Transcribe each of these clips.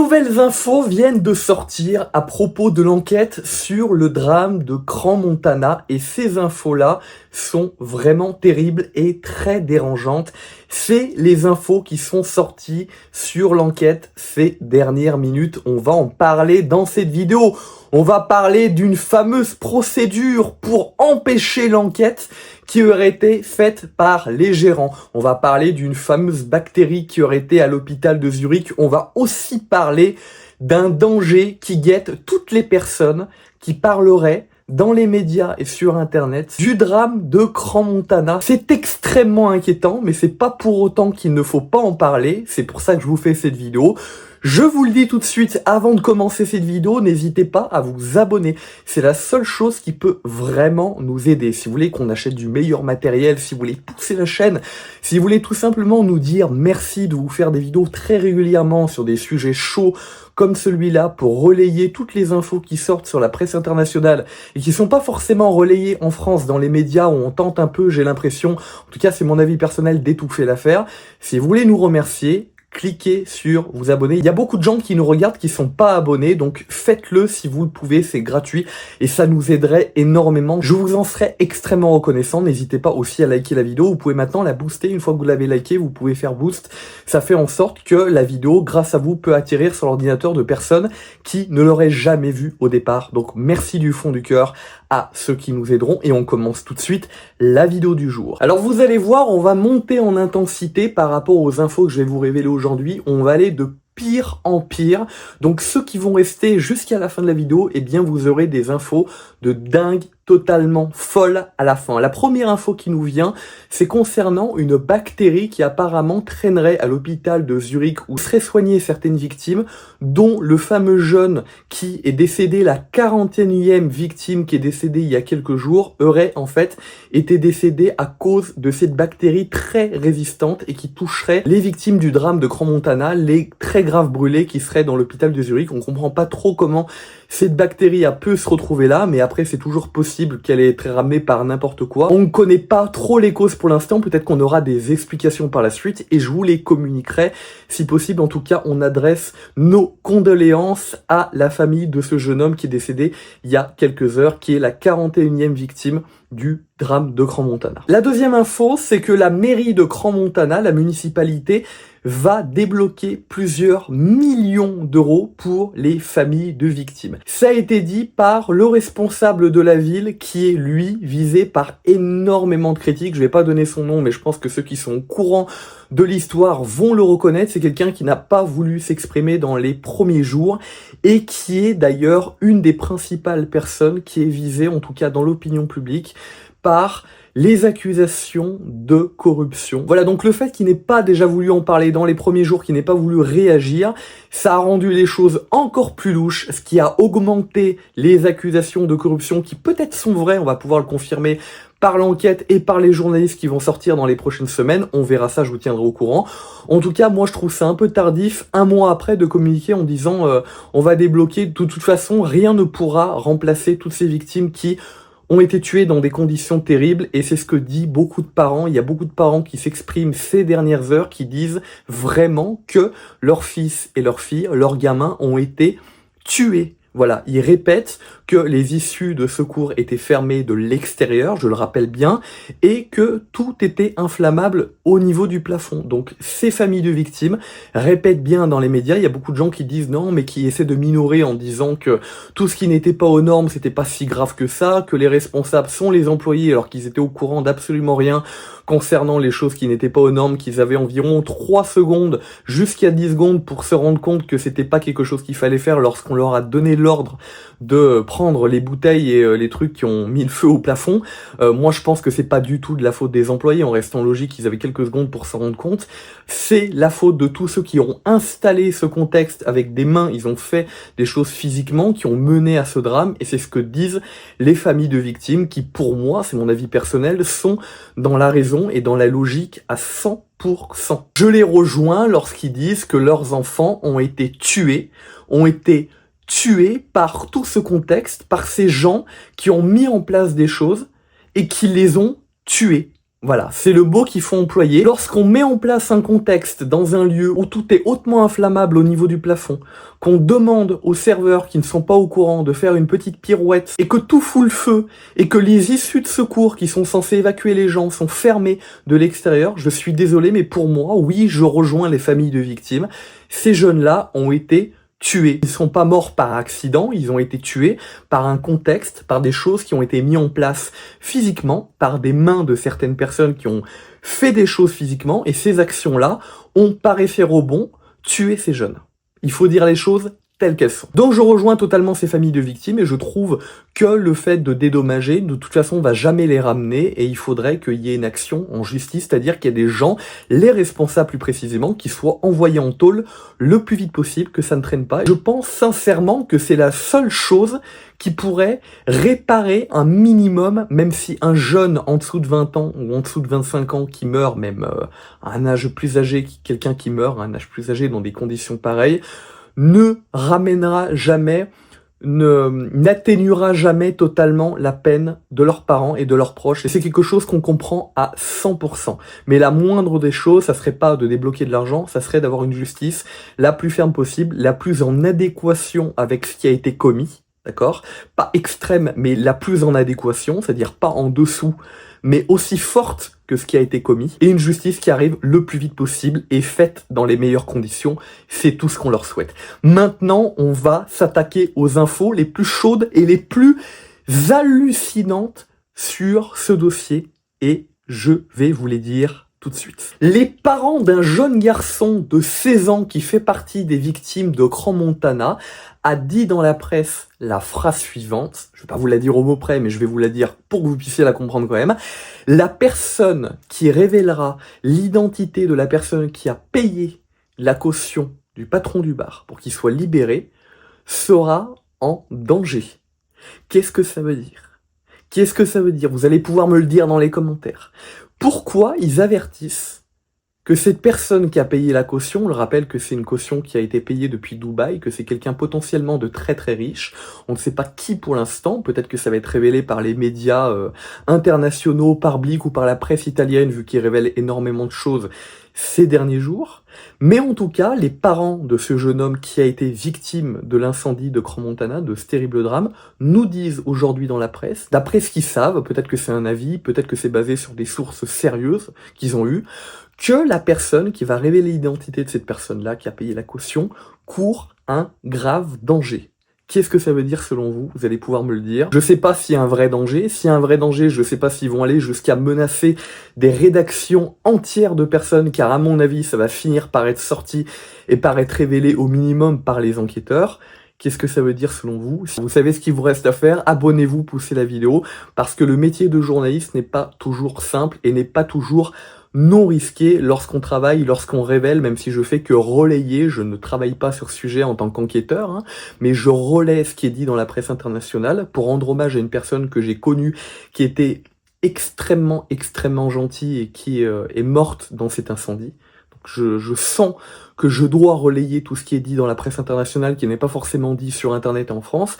nouvelles infos viennent de sortir à propos de l'enquête sur le drame de Crans-Montana et ces infos-là sont vraiment terribles et très dérangeantes. C'est les infos qui sont sorties sur l'enquête ces dernières minutes. On va en parler dans cette vidéo. On va parler d'une fameuse procédure pour empêcher l'enquête qui aurait été faite par les gérants. On va parler d'une fameuse bactérie qui aurait été à l'hôpital de Zurich. On va aussi parler d'un danger qui guette toutes les personnes qui parleraient dans les médias et sur internet du drame de Crans-Montana. C'est extrêmement inquiétant, mais c'est pas pour autant qu'il ne faut pas en parler. C'est pour ça que je vous fais cette vidéo. Je vous le dis tout de suite, avant de commencer cette vidéo, n'hésitez pas à vous abonner. C'est la seule chose qui peut vraiment nous aider. Si vous voulez qu'on achète du meilleur matériel, si vous voulez pousser la chaîne, si vous voulez tout simplement nous dire merci de vous faire des vidéos très régulièrement sur des sujets chauds comme celui-là pour relayer toutes les infos qui sortent sur la presse internationale et qui sont pas forcément relayées en France dans les médias où on tente un peu, j'ai l'impression, en tout cas c'est mon avis personnel, d'étouffer l'affaire. Si vous voulez nous remercier, cliquez sur vous abonner. Il y a beaucoup de gens qui nous regardent qui sont pas abonnés, donc faites-le si vous le pouvez, c'est gratuit et ça nous aiderait énormément. Je vous en serais extrêmement reconnaissant. N'hésitez pas aussi à liker la vidéo. Vous pouvez maintenant la booster. Une fois que vous l'avez liké, vous pouvez faire boost. Ça fait en sorte que la vidéo, grâce à vous, peut atterrir sur l'ordinateur de personnes qui ne l'auraient jamais vue au départ. Donc merci du fond du cœur à ceux qui nous aideront et on commence tout de suite la vidéo du jour. Alors vous allez voir, on va monter en intensité par rapport aux infos que je vais vous révéler aujourd'hui. On va aller de pire en pire. Donc ceux qui vont rester jusqu'à la fin de la vidéo, eh bien vous aurez des infos de dingue, totalement folle à la fin. La première info qui nous vient, c'est concernant une bactérie qui apparemment traînerait à l'hôpital de Zurich où seraient soignées certaines victimes, dont le fameux jeune qui est décédé, la 41e victime qui est décédée il y a quelques jours, aurait en fait été décédée à cause de cette bactérie très résistante et qui toucherait les victimes du drame de Crans-Montana, les très graves brûlés qui seraient dans l'hôpital de Zurich. On comprend pas trop comment cette bactérie a pu se retrouver là, mais après c'est toujours possible qu'elle ait été ramenée par n'importe quoi. On ne connaît pas trop les causes pour l'instant, peut-être qu'on aura des explications par la suite et je vous les communiquerai si possible. En tout cas, on adresse nos condoléances à la famille de ce jeune homme qui est décédé il y a quelques heures, qui est la 41e victime du drame de Crans-Montana. La deuxième info, c'est que la mairie de Crans-Montana, la municipalité, va débloquer plusieurs millions d'euros pour les familles de victimes. Ça a été dit par le responsable de la ville qui est, lui, visé par énormément de critiques. Je vais pas donner son nom, mais je pense que ceux qui sont au courant de l'histoire vont le reconnaître. C'est quelqu'un qui n'a pas voulu s'exprimer dans les premiers jours et qui est d'ailleurs une des principales personnes qui est visée, en tout cas dans l'opinion publique, par les accusations de corruption. Voilà, donc le fait qu'il n'ait pas déjà voulu en parler dans les premiers jours, qu'il n'ait pas voulu réagir, ça a rendu les choses encore plus louches, ce qui a augmenté les accusations de corruption qui peut-être sont vraies, on va pouvoir le confirmer par l'enquête et par les journalistes qui vont sortir dans les prochaines semaines. On verra ça, je vous tiendrai au courant. En tout cas, moi je trouve ça un peu tardif, un mois après, de communiquer en disant on va débloquer. De toute façon, rien ne pourra remplacer toutes ces victimes qui ont été tués dans des conditions terribles et c'est ce que dit beaucoup de parents. Il y a beaucoup de parents qui s'expriment ces dernières heures, qui disent vraiment que leurs fils et leurs filles, leurs gamins ont été tués. Voilà, ils répètent que les issues de secours étaient fermées de l'extérieur, je le rappelle bien, et que tout était inflammable au niveau du plafond. Donc ces familles de victimes répètent bien dans les médias. Il y a beaucoup de gens qui disent non, mais qui essaient de minorer en disant que tout ce qui n'était pas aux normes, c'était pas si grave que ça, que les responsables sont les employés alors qu'ils étaient au courant d'absolument rien concernant les choses qui n'étaient pas aux normes, qu'ils avaient environ 3 secondes jusqu'à 10 secondes pour se rendre compte que c'était pas quelque chose qu'il fallait faire lorsqu'on leur a donné l'ordre de prendre les bouteilles et les trucs qui ont mis le feu au plafond. Moi je pense que c'est pas du tout de la faute des employés, en restant logique, ils avaient quelques secondes pour s'en rendre compte. C'est la faute de tous ceux qui ont installé ce contexte avec des mains, ils ont fait des choses physiquement qui ont mené à ce drame et c'est ce que disent les familles de victimes qui, pour moi, c'est mon avis personnel, sont dans la raison et dans la logique à 100%. Je les rejoins lorsqu'ils disent que leurs enfants ont été tués par tout ce contexte, par ces gens qui ont mis en place des choses et qui les ont tués. Voilà, c'est le mot qu'il faut employer. Lorsqu'on met en place un contexte dans un lieu où tout est hautement inflammable au niveau du plafond, qu'on demande aux serveurs qui ne sont pas au courant de faire une petite pirouette et que tout fout le feu et que les issues de secours qui sont censées évacuer les gens sont fermées de l'extérieur, je suis désolé, mais pour moi, oui, je rejoins les familles de victimes. Ces jeunes-là ont été tués. Ils ne sont pas morts par accident, ils ont été tués par un contexte, par des choses qui ont été mises en place physiquement, par des mains de certaines personnes qui ont fait des choses physiquement, et ces actions-là ont, par effet rebond, tué ces jeunes. Il faut dire les choses telles qu'elles sont. Donc je rejoins totalement ces familles de victimes et je trouve que le fait de dédommager, de toute façon, va jamais les ramener et il faudrait qu'il y ait une action en justice, c'est-à-dire qu'il y ait des gens, les responsables plus précisément, qui soient envoyés en tôle le plus vite possible, que ça ne traîne pas. Je pense sincèrement que c'est la seule chose qui pourrait réparer un minimum, même si un jeune en dessous de 20 ans ou en dessous de 25 ans qui meurt, même à un âge plus âgé, quelqu'un qui meurt à un âge plus âgé dans des conditions pareilles, ne ramènera jamais, n'atténuera jamais totalement la peine de leurs parents et de leurs proches. Et c'est quelque chose qu'on comprend à 100%. Mais la moindre des choses, ça serait pas de débloquer de l'argent, ça serait d'avoir une justice la plus ferme possible, la plus en adéquation avec ce qui a été commis. D'accord? Pas extrême, mais la plus en adéquation, c'est-à-dire pas en dessous, mais aussi forte que ce qui a été commis, et une justice qui arrive le plus vite possible et faite dans les meilleures conditions. C'est tout ce qu'on leur souhaite. Maintenant, on va s'attaquer aux infos les plus chaudes et les plus hallucinantes sur ce dossier, et je vais vous les dire tout de suite. Les parents d'un jeune garçon de 16 ans qui fait partie des victimes de Crans-Montana a dit dans la presse la phrase suivante, je vais pas vous la dire au mot près, mais je vais vous la dire pour que vous puissiez la comprendre quand même. La personne qui révélera l'identité de la personne qui a payé la caution du patron du bar pour qu'il soit libéré sera en danger. Qu'est-ce que ça veut dire? Qu'est-ce que ça veut dire? Vous allez pouvoir me le dire dans les commentaires. Pourquoi ils avertissent que cette personne qui a payé la caution, on le rappelle que c'est une caution qui a été payée depuis Dubaï, que c'est quelqu'un potentiellement de très très riche, on ne sait pas qui pour l'instant, peut-être que ça va être révélé par les médias internationaux, par Blick ou par la presse italienne, vu qu'ils révèlent énormément de choses ces derniers jours, mais en tout cas, les parents de ce jeune homme qui a été victime de l'incendie de Crans-Montana, de ce terrible drame, nous disent aujourd'hui dans la presse, d'après ce qu'ils savent, peut-être que c'est un avis, peut-être que c'est basé sur des sources sérieuses qu'ils ont eues, que la personne qui va révéler l'identité de cette personne-là, qui a payé la caution, court un grave danger. Qu'est-ce que ça veut dire selon vous? Vous allez pouvoir me le dire. Je sais pas s'il y a un vrai danger. S'il y a un vrai danger, je sais pas s'ils vont aller jusqu'à menacer des rédactions entières de personnes, car à mon avis, ça va finir par être sorti et par être révélé au minimum par les enquêteurs. Qu'est-ce que ça veut dire selon vous? Si vous savez ce qu'il vous reste à faire, abonnez-vous, poussez la vidéo, parce que le métier de journaliste n'est pas toujours simple et n'est pas toujours non risqué lorsqu'on travaille, lorsqu'on révèle, même si je fais que relayer, je ne travaille pas sur ce sujet en tant qu'enquêteur, hein, mais je relaie ce qui est dit dans la presse internationale pour rendre hommage à une personne que j'ai connue, qui était extrêmement gentille et qui est morte dans cet incendie. Donc je sens que je dois relayer tout ce qui est dit dans la presse internationale, qui n'est pas forcément dit sur Internet en France,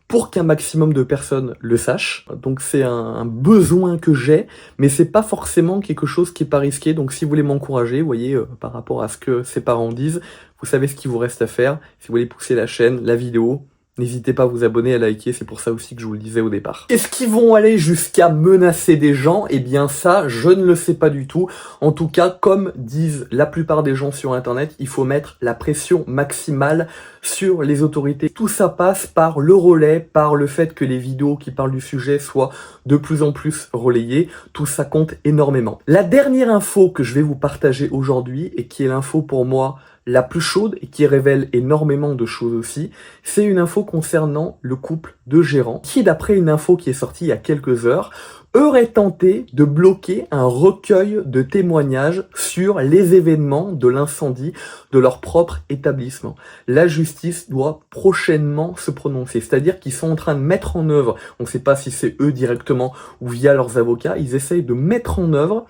pour qu'un maximum de personnes le sachent. Donc c'est un besoin que j'ai, mais c'est pas forcément quelque chose qui est pas risqué. Donc si vous voulez m'encourager, vous voyez, par rapport à ce que ses parents disent, vous savez ce qu'il vous reste à faire. Si vous voulez pousser la chaîne, la vidéo, n'hésitez pas à vous abonner, à liker, c'est pour ça aussi que je vous le disais au départ. Est-ce qu'ils vont aller jusqu'à menacer des gens? Eh bien ça, je ne le sais pas du tout. En tout cas, comme disent la plupart des gens sur Internet, il faut mettre la pression maximale sur les autorités. Tout ça passe par le relais, par le fait que les vidéos qui parlent du sujet soient de plus en plus relayées. Tout ça compte énormément. La dernière info que je vais vous partager aujourd'hui, et qui est l'info pour moi la plus chaude et qui révèle énormément de choses aussi, c'est une info concernant le couple de gérants qui, d'après une info qui est sortie il y a quelques heures, aurait tenté de bloquer un recueil de témoignages sur les événements de l'incendie de leur propre établissement. La justice doit prochainement se prononcer, c'est-à-dire qu'ils sont en train de mettre en œuvre, on ne sait pas si c'est eux directement ou via leurs avocats, ils essayent de mettre en œuvre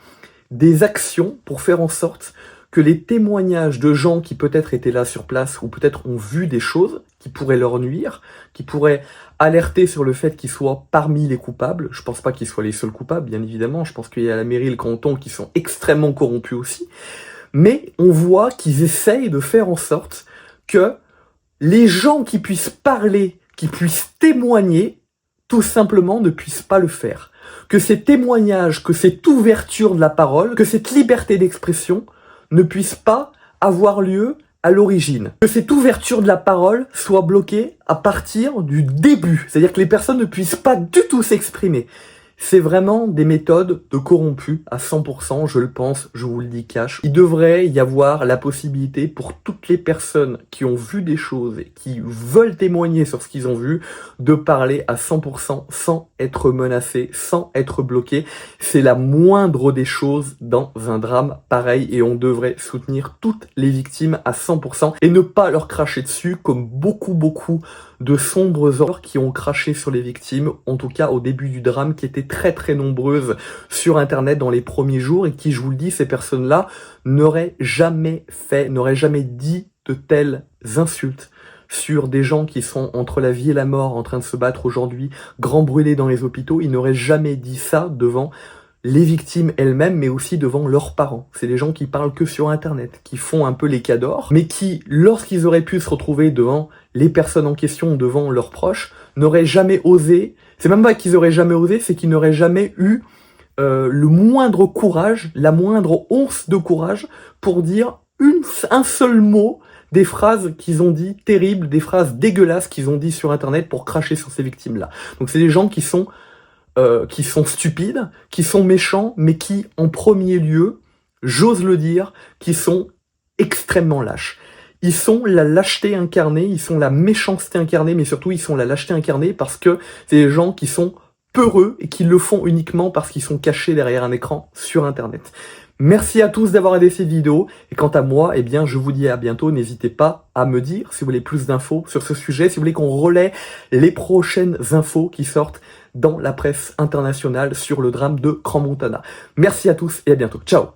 des actions pour faire en sorte que les témoignages de gens qui peut-être étaient là sur place ou peut-être ont vu des choses qui pourraient leur nuire, qui pourraient alerter sur le fait qu'ils soient parmi les coupables. Je pense pas qu'ils soient les seuls coupables, bien évidemment. Je pense qu'il y a la mairie et le canton qui sont extrêmement corrompus aussi. Mais on voit qu'ils essayent de faire en sorte que les gens qui puissent parler, qui puissent témoigner, tout simplement ne puissent pas le faire. Que ces témoignages, que cette ouverture de la parole, que cette liberté d'expression ne puisse pas avoir lieu à l'origine. Que cette ouverture de la parole soit bloquée à partir du début. C'est-à-dire que les personnes ne puissent pas du tout s'exprimer. C'est vraiment des méthodes de corrompus à 100%, je le pense, je vous le dis cash. Il devrait y avoir la possibilité pour toutes les personnes qui ont vu des choses et qui veulent témoigner sur ce qu'ils ont vu, de parler à 100% sans être menacés, sans être bloqués. C'est la moindre des choses dans un drame pareil et on devrait soutenir toutes les victimes à 100% et ne pas leur cracher dessus comme beaucoup de sombres ordres qui ont craché sur les victimes, en tout cas au début du drame, qui étaient très nombreuses sur internet dans les premiers jours et qui, je vous le dis, ces personnes-là n'auraient jamais dit de telles insultes sur des gens qui sont entre la vie et la mort en train de se battre aujourd'hui, grands brûlés dans les hôpitaux. Ils n'auraient jamais dit ça devant les victimes elles-mêmes, mais aussi devant leurs parents. C'est des gens qui parlent que sur Internet, qui font un peu les cadors, mais qui, lorsqu'ils auraient pu se retrouver devant les personnes en question, devant leurs proches, n'auraient jamais osé, c'est même pas qu'ils auraient jamais osé, c'est qu'ils n'auraient jamais eu le moindre courage, la moindre once de courage pour dire un seul mot des phrases qu'ils ont dit terribles, des phrases dégueulasses qu'ils ont dit sur Internet pour cracher sur ces victimes-là. Donc c'est des gens qui sont stupides, qui sont méchants, mais qui, en premier lieu, j'ose le dire, qui sont extrêmement lâches. Ils sont la lâcheté incarnée, ils sont la méchanceté incarnée, mais surtout ils sont la lâcheté incarnée parce que c'est des gens qui sont peureux et qui le font uniquement parce qu'ils sont cachés derrière un écran sur Internet. Merci à tous d'avoir aidé cette vidéo, et quant à moi, eh bien, je vous dis à bientôt. N'hésitez pas à me dire si vous voulez plus d'infos sur ce sujet, si vous voulez qu'on relaie les prochaines infos qui sortent dans la presse internationale sur le drame de Crans-Montana. Merci à tous et à bientôt. Ciao!